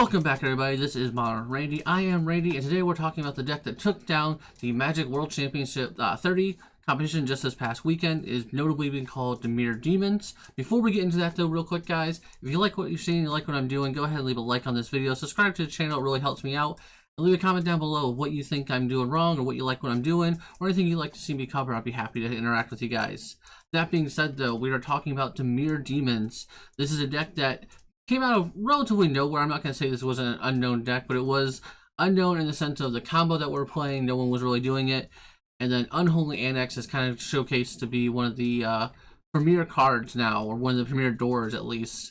Welcome back, everybody. This is Modern Randy. I am Randy, and today we're talking about the deck that took down the Magic World Championship 30 competition just this past weekend. Is notably being called Dimir Demons. Before we get into that, though, real quick, guys, if you like what you're seeing, you like what I'm doing, go ahead and leave a like on this video. Subscribe to the channel; it really helps me out. And leave a comment down below what you think I'm doing wrong, or what you like what I'm doing, or anything you'd like to see me cover. I'd be happy to interact with you guys. That being said, though, we are talking about Dimir Demons. This is a deck that came out of relatively nowhere. I'm not going to say this was an unknown deck, but it was unknown in the sense of the combo that we're playing. No one was really doing it. And then Unholy Annex is kind of showcased to be one of the premier cards now, or one of the premier doors at least,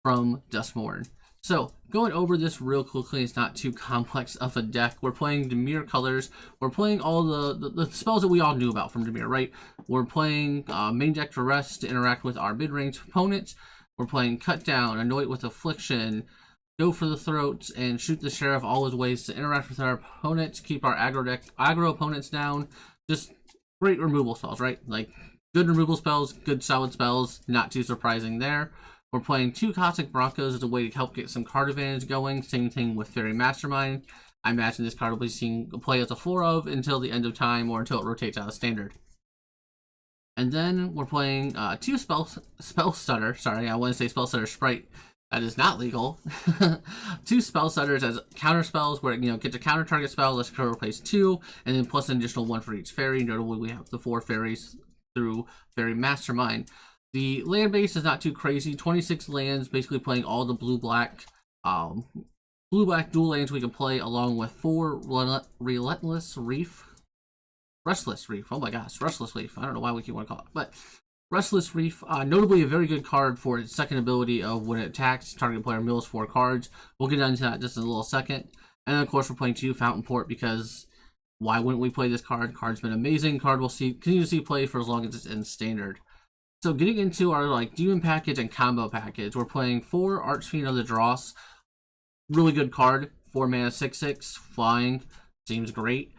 from Duskmourn. So, going over this real quickly, it's not too complex of a deck. We're playing Dimir colors. We're playing all the spells that we all knew about from Dimir, right? We're playing main deck to rest to interact with our mid-range opponents. We're playing Cut Down, Anoint with Affliction, Go for the Throats, and Shoot the Sheriff, all as ways to interact with our opponents, keep our aggro opponents down. Just great removal spells, right? Like, good removal spells, good solid spells, not too surprising there. We're playing 2 Cosmic Broncos as a way to help get some card advantage going. Same thing with Fairy Mastermind. I imagine this card will be seeing play as a 4 of until the end of time, or until it rotates out of standard. And then we're playing 2 Spell Stutter. Sorry, I want to say Spell Stutter Sprite. That is not legal. 2 Spell Stutters as counter spells, where get to counter target spell. Let's replace 2, and then plus an additional 1 for each fairy. Notably, we have the 4 fairies through Fairy Mastermind. The land base is not too crazy. 26 lands, basically playing all the blue-black dual lands we can play, along with 4 Restless Reef. Oh my gosh, Restless Reef. I don't know why we keep want to call it, but Restless Reef, notably a very good card for its second ability of when it attacks, target player mills 4 cards. We'll get into that just in a little second. And then, of course, we're playing 2 Fountain Port, because why wouldn't we play this card? Card's been amazing. Card we'll continue to see play for as long as it's in standard. So getting into our Demon package and combo package, we're playing 4 Archfiend of the Dross. Really good card. 4 mana, 6/6, flying. Seems great.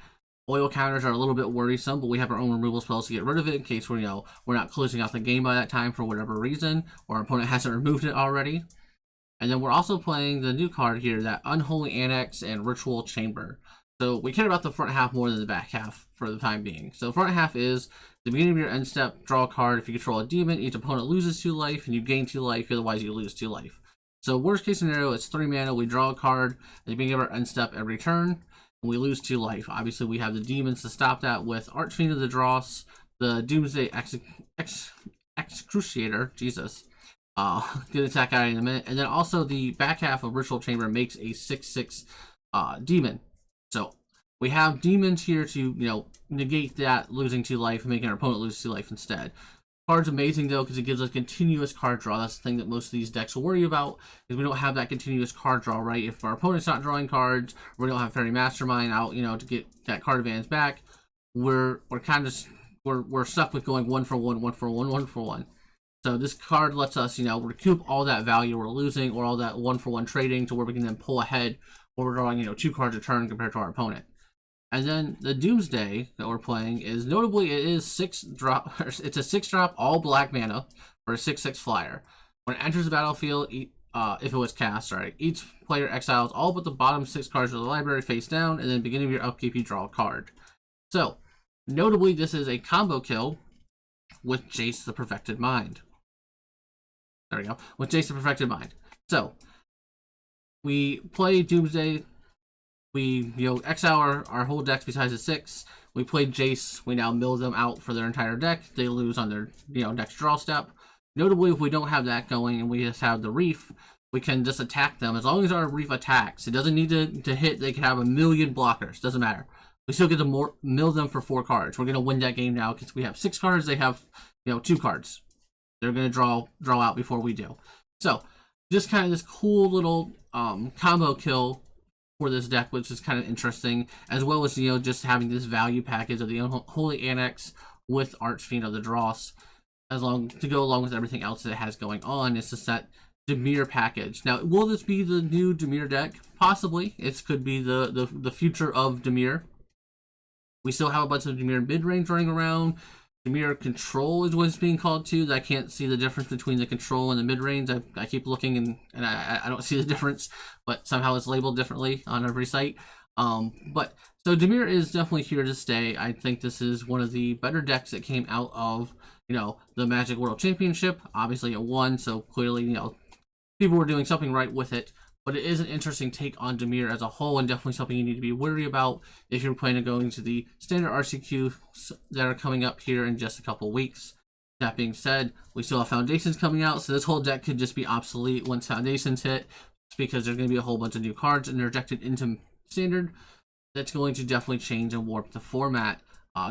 Oil counters are a little bit worrisome, but we have our own removal spells to get rid of it in case we're not closing out the game by that time for whatever reason, or our opponent hasn't removed it already. And then we're also playing the new card here, that Unholy Annex and Ritual Chamber. So we care about the front half more than the back half for the time being. So the front half is the beginning of your end step, draw a card. If you control a demon, each opponent loses 2 life, and you gain 2 life, otherwise you lose 2 life. So worst case scenario, it's 3 mana, we draw a card at the beginning of our end step every turn. We lose 2 life. Obviously, we have the demons to stop that with Archfiend of the Dross, the Doomsday Excruciator, Jesus. Good attack out in a minute. And then also the back half of Ritual Chamber makes a 6/6 demon. So we have demons here to, negate that losing 2 life and making our opponent lose 2 life instead. Card's amazing, though, because it gives us continuous card draw. That's the thing that most of these decks will worry about, is we don't have that continuous card draw, right? If our opponent's not drawing cards, or we don't have Fairy Mastermind out, to get that card advantage back, we're stuck with going 1 for 1, 1 for 1, 1 for 1. So this card lets us, recoup all that value we're losing, or all that 1 for 1 trading, to where we can then pull ahead, or we're drawing, 2 cards a turn compared to our opponent. And then the Doomsday that we're playing is, notably, it is 6 drop. It's a 6-drop all black mana for a 6/6 flyer. When it enters the battlefield, if it was cast, sorry, each player exiles all but the bottom 6 cards of the library face down, and then beginning of your upkeep, you draw a card. So, notably, this is a combo kill with Jace the Perfected Mind. There we go, with Jace the Perfected Mind. So, we play Doomsday. We exile our whole decks besides the 6. We played Jace. We now mill them out for their entire deck. They lose on their next draw step. Notably, if we don't have that going and we just have the Reef, we can just attack them. As long as our Reef attacks, it doesn't need to hit. They can have a million blockers. Doesn't matter. We still get to mill them for 4 cards. We're gonna win that game now because we have 6 cards. They have 2 cards. They're gonna draw out before we do. So just kind of this cool little combo kill for this deck, which is kind of interesting, as well as just having this value package of the Holy Annex with Archfiend of the Dross, to go along with everything else that it has going on. It's just that Dimir package. Now, will this be the new Dimir deck? Possibly. It could be the future of Dimir. We still have a bunch of Dimir mid-range running around. Dimir Control is what's being called to. I can't see the difference between the control and the mid range. I keep looking and I don't see the difference, but somehow it's labeled differently on every site. But so Dimir is definitely here to stay. I think this is one of the better decks that came out of, you know, the Magic World Championship. Obviously it won, so clearly, you know, people were doing something right with it. But it is an interesting take on Dimir as a whole, and definitely something you need to be wary about if you're planning on going to the standard RCQ that are coming up here in just a couple weeks. That being said, we still have Foundations coming out, so this whole deck could just be obsolete once Foundations hit, because there's going to be a whole bunch of new cards interjected into standard. That's going to definitely change and warp the format.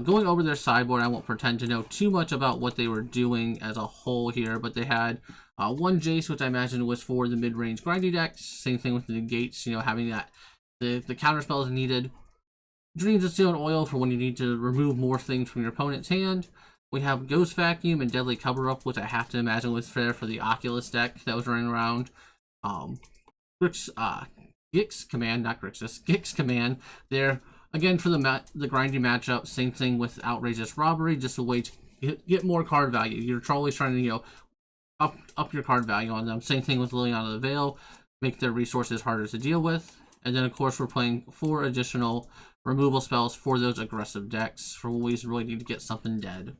Going over their sideboard, I won't pretend to know too much about what they were doing as a whole here, but they had one Jace, which I imagine was for the mid-range grindy decks. Same thing with the negates, you know, having that the counter spell is needed. Dreams of Steel and Oil for when you need to remove more things from your opponent's hand. We have Ghost Vacuum and Deadly Cover-Up, which I have to imagine was fair for the Oculus deck that was running around. Gix Command, not Grixis, Gix Command. They're, again, for the grindy matchup, same thing with Outrageous Robbery, just a way to get more card value. You're always trying to, you know, up your card value on them. Same thing with Liliana the Veil, make their resources harder to deal with. And then, of course, we're playing 4 additional removal spells for those aggressive decks for when we really need to get something dead.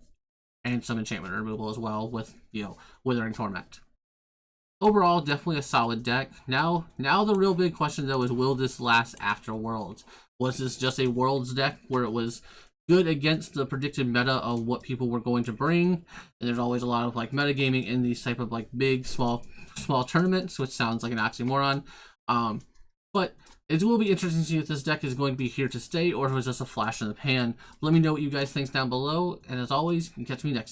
And some enchantment removal as well with, you know, Withering Torment. Overall, definitely a solid deck. Now the real big question, though, is will this last after Worlds? Was this just a Worlds deck where it was good against the predicted meta of what people were going to bring? And there's always a lot of, like, metagaming in these type of, like, big, small tournaments, which sounds like an oxymoron. But it will be interesting to see if this deck is going to be here to stay or if it was just a flash in the pan. Let me know what you guys think down below, and as always, you can catch me next time.